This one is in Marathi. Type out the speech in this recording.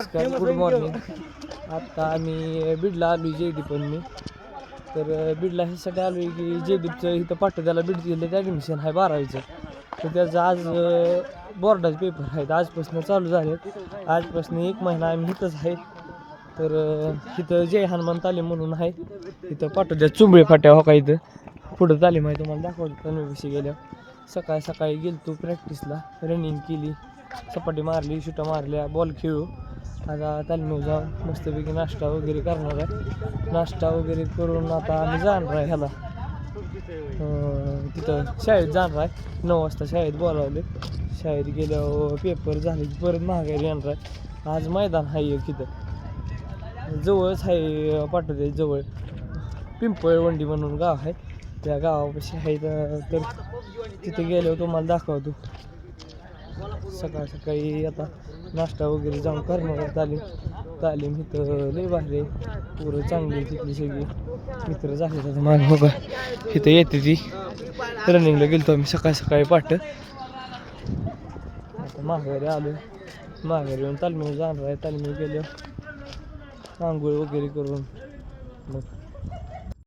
Good morning. आता आम्ही बीडला आलो JD पण मी तर बीडला ह्यासाठी आलो आहे की जयदीपचं इथं पाठवत्याला बीड जिल्ह्यात ॲडमिशन आहे 12वीचं. तर त्याचं आज बोर्डाचे पेपर आहेत आजपासून चालू झाले. आजपासून 1 महिना आम्ही इथंच आहे. तर इथं जय हनुमान तालीम म्हणून आहे. इथं पाठवत्यात चुंबळे फाट्या हो का इथं पुढं तालीम आहे तुम्हाला दाखवतो तन्वीपाशी गेल्यावर. सकाळी सकाळी गेलतो प्रॅक्टिसला रनिंग केली सपाटी मारली शुटा मारल्या बॉल खेळू. आता तालमीवर जाऊन मस्तपैकी नाश्ता वगैरे करणार आहे. नाश्ता वगैरे करून आता आम्ही जाणार आहे ह्याला तिथं शाळेत जाणार आहे. 9 वाजता शाळेत बोलावले. शाळेत गेल्यावर पेपर झाले की परत माघारी येणार आहे. आज मैदान आहे एक इथं जवळच आहे पाठवते जवळ पिंपळवंडी म्हणून गाव आहे. त्या गावापाशी आहे तर तिथे गेल्यावर तुम्हाला दाखवतो. सकाळ सकाळी आता नाश्ता वगैरे जाऊन करणार तालीम इथं लय भारी पुरं चांगली तिथली सगळी मित्र झाले आता मान हो का इथं येते ती रनिंगला गेलतो आम्ही सकाळी सकाळी पाठ. आता माघारी आलो माघारी येऊन तालमीवर जाणार आहे. तालमीवर गेल्यावर आंघोळ वगैरे करून मग